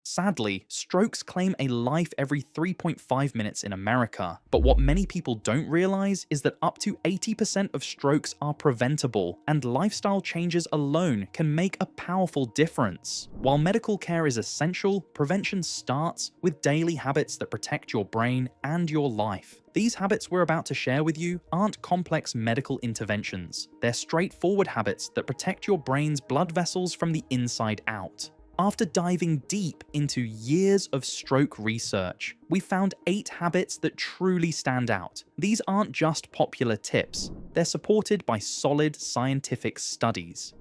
Sadly, strokes claim a life every 3.5 minutes in America, but what many people don't realize is that up to 80% of strokes are preventable, and lifestyle changes alone can make a powerful difference. While medical care is essential, prevention starts with daily habits that protect your brain and your life. These habits we're about to share with you aren't complex medical interventions. They're straightforward habits that protect your brain's blood vessels from the inside out. After diving deep into years of stroke research, we found 8 habits that truly stand out. These aren't just popular tips, they're supported by solid scientific studies.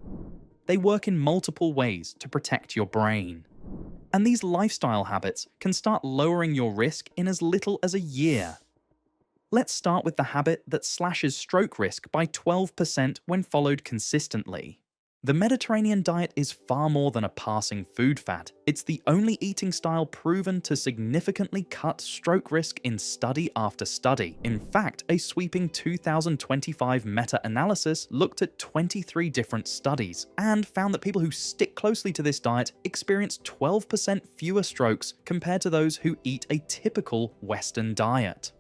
They work in multiple ways to protect your brain. And these lifestyle habits can start lowering your risk in as little as a year. Let's start with the habit that slashes stroke risk by 12% when followed consistently. The Mediterranean diet is far more than a passing food fad. It's the only eating style proven to significantly cut stroke risk in study after study. In fact, a sweeping 2025 meta-analysis looked at 23 different studies and found that people who stick closely to this diet experience 12% fewer strokes compared to those who eat a typical Western diet.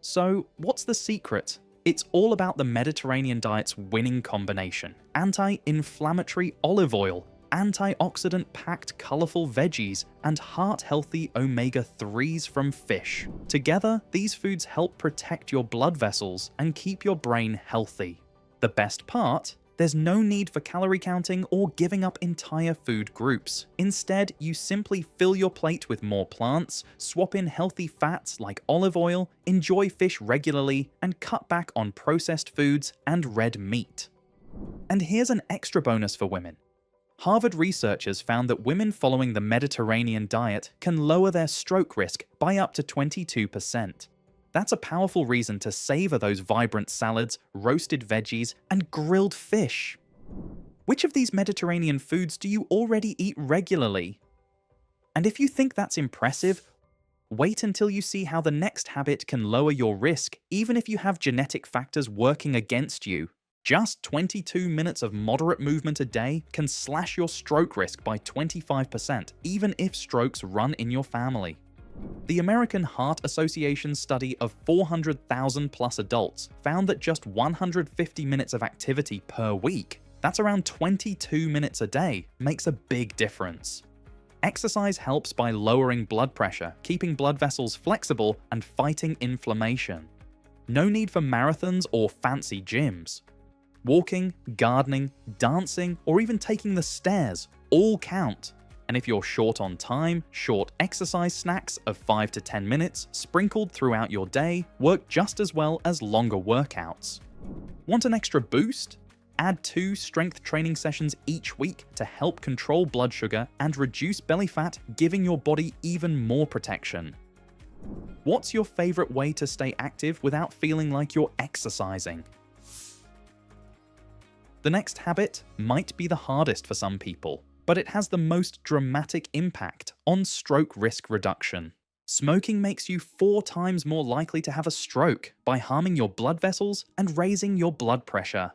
So, what's the secret? It's all about the Mediterranean diet's winning combination: anti-inflammatory olive oil, antioxidant-packed colourful veggies, and heart-healthy omega-3s from fish. Together, these foods help protect your blood vessels and keep your brain healthy. The best part? There's no need for calorie counting or giving up entire food groups. Instead, you simply fill your plate with more plants, swap in healthy fats like olive oil, enjoy fish regularly, and cut back on processed foods and red meat. And here's an extra bonus for women. Harvard researchers found that women following the Mediterranean diet can lower their stroke risk by up to 22%. That's a powerful reason to savor those vibrant salads, roasted veggies, and grilled fish. Which of these Mediterranean foods do you already eat regularly? And if you think that's impressive, wait until you see how the next habit can lower your risk, even if you have genetic factors working against you. Just 22 minutes of moderate movement a day can slash your stroke risk by 25%, even if strokes run in your family. The American Heart Association's study of 400,000 plus adults found that just 150 minutes of activity per week, that's around 22 minutes a day, makes a big difference. Exercise helps by lowering blood pressure, keeping blood vessels flexible, and fighting inflammation. No need for marathons or fancy gyms. Walking, gardening, dancing, or even taking the stairs all count. And if you're short on time, short exercise snacks of 5 to 10 minutes sprinkled throughout your day work just as well as longer workouts. Want an extra boost? Add 2 strength training sessions each week to help control blood sugar and reduce belly fat, giving your body even more protection. What's your favorite way to stay active without feeling like you're exercising? The next habit might be the hardest for some people, but it has the most dramatic impact on stroke risk reduction. Smoking makes you 4 times more likely to have a stroke by harming your blood vessels and raising your blood pressure.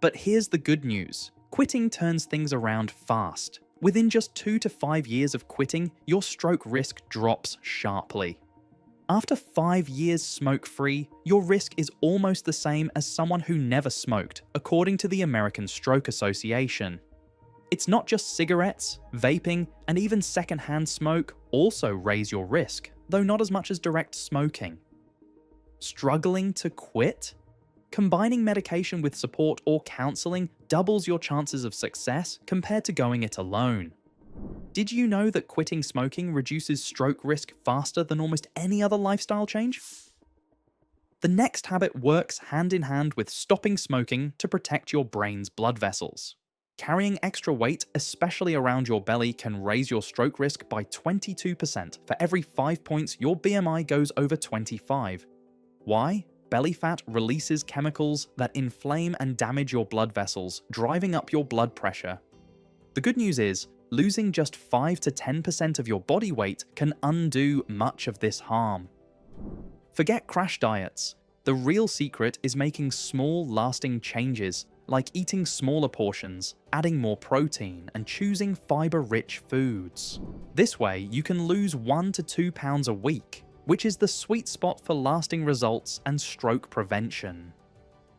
But here's the good news. Quitting turns things around fast. Within just 2 to 5 years of quitting, your stroke risk drops sharply. After 5 years smoke-free, your risk is almost the same as someone who never smoked, according to the American Stroke Association. It's not just cigarettes, vaping, and even secondhand smoke also raise your risk, though not as much as direct smoking. Struggling to quit? Combining medication with support or counseling doubles your chances of success compared to going it alone. Did you know that quitting smoking reduces stroke risk faster than almost any other lifestyle change? The next habit works hand in hand with stopping smoking to protect your brain's blood vessels. Carrying extra weight, especially around your belly, can raise your stroke risk by 22% for every 5 points your BMI goes over 25. Why? Belly fat releases chemicals that inflame and damage your blood vessels, driving up your blood pressure. The good news is, losing just 5 to 10% of your body weight can undo much of this harm. Forget crash diets. The real secret is making small, lasting changes like eating smaller portions, adding more protein, and choosing fiber-rich foods. This way, you can lose 1 to 2 pounds a week, which is the sweet spot for lasting results and stroke prevention.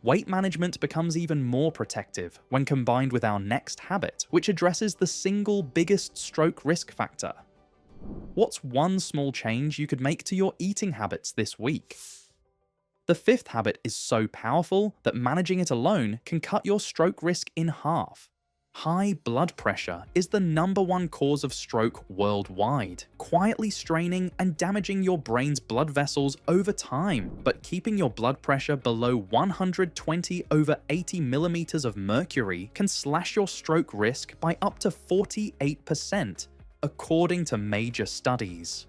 Weight management becomes even more protective when combined with our next habit, which addresses the single biggest stroke risk factor. What's one small change you could make to your eating habits this week? The fifth habit is so powerful that managing it alone can cut your stroke risk in half. High blood pressure is the #1 cause of stroke worldwide, quietly straining and damaging your brain's blood vessels over time. But keeping your blood pressure below 120/80 millimeters of mercury can slash your stroke risk by up to 48%, according to major studies.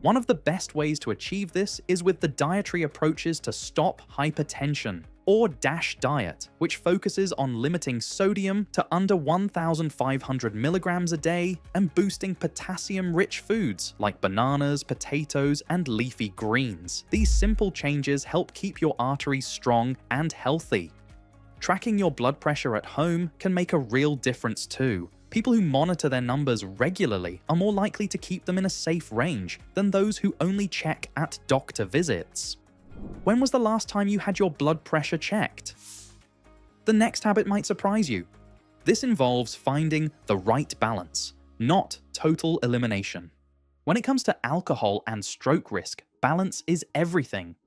One of the best ways to achieve this is with the dietary approaches to stop hypertension, or DASH diet, which focuses on limiting sodium to under 1,500 milligrams a day and boosting potassium-rich foods like bananas, potatoes, and leafy greens. These simple changes help keep your arteries strong and healthy. Tracking your blood pressure at home can make a real difference too. People who monitor their numbers regularly are more likely to keep them in a safe range than those who only check at doctor visits. When was the last time you had your blood pressure checked? The next habit might surprise you. This involves finding the right balance, not total elimination. When it comes to alcohol and stroke risk, balance is everything.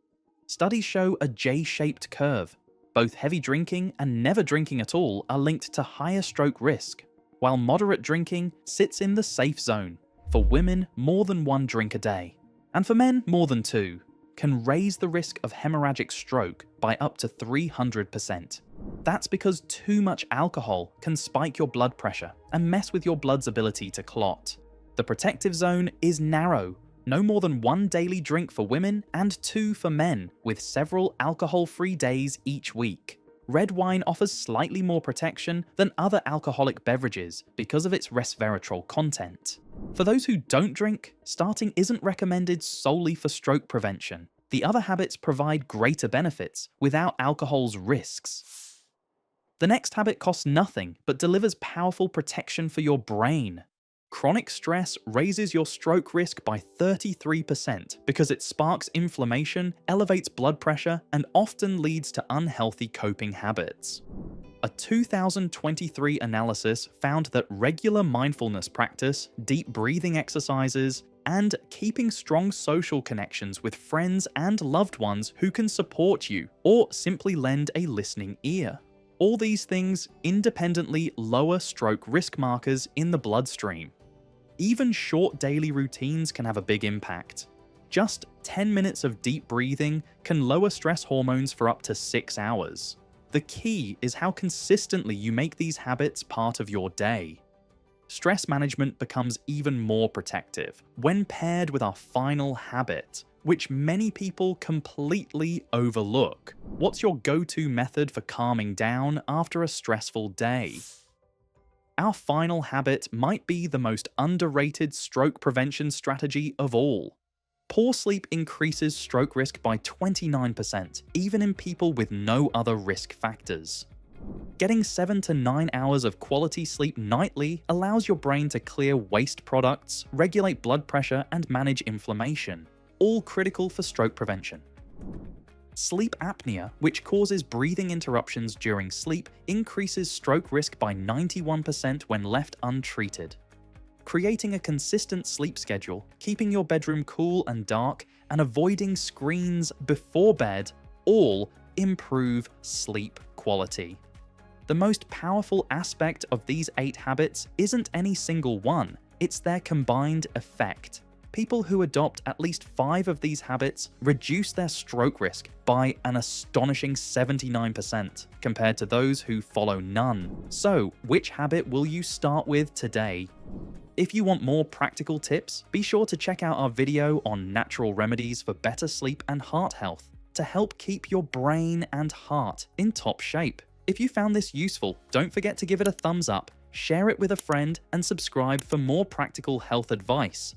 Studies show a J-shaped curve. Both heavy drinking and never drinking at all are linked to higher stroke risk, while moderate drinking sits in the safe zone. For women, more than 1 drink a day, and for men, more than 2, can raise the risk of hemorrhagic stroke by up to 300%. That's because too much alcohol can spike your blood pressure and mess with your blood's ability to clot. The protective zone is narrow, no more than 1 daily drink for women and 2 for men, with several alcohol-free days each week. Red wine offers slightly more protection than other alcoholic beverages because of its resveratrol content. For those who don't drink, starting isn't recommended solely for stroke prevention. The other habits provide greater benefits without alcohol's risks. The next habit costs nothing but delivers powerful protection for your brain. Chronic stress raises your stroke risk by 33% because it sparks inflammation, elevates blood pressure, and often leads to unhealthy coping habits. A 2023 analysis found that regular mindfulness practice, deep breathing exercises, and keeping strong social connections with friends and loved ones who can support you or simply lend a listening ear. All these things independently lower stroke risk markers in the bloodstream. Even short daily routines can have a big impact. Just 10 minutes of deep breathing can lower stress hormones for up to 6 hours. The key is how consistently you make these habits part of your day. Stress management becomes even more protective when paired with our final habit, which many people completely overlook. What's your go-to method for calming down after a stressful day? Our final habit might be the most underrated stroke prevention strategy of all. Poor sleep increases stroke risk by 29%, even in people with no other risk factors. Getting 7 to 9 hours of quality sleep nightly allows your brain to clear waste products, regulate blood pressure, and manage inflammation, all critical for stroke prevention. Sleep apnea, which causes breathing interruptions during sleep, increases stroke risk by 91% when left untreated. Creating a consistent sleep schedule, keeping your bedroom cool and dark, and avoiding screens before bed all improve sleep quality. The most powerful aspect of these 8 habits isn't any single one, it's their combined effect. People who adopt at least 5 of these habits reduce their stroke risk by an astonishing 79% compared to those who follow none. So, which habit will you start with today? If you want more practical tips, be sure to check out our video on natural remedies for better sleep and heart health to help keep your brain and heart in top shape. If you found this useful, don't forget to give it a thumbs up, share it with a friend, and subscribe for more practical health advice.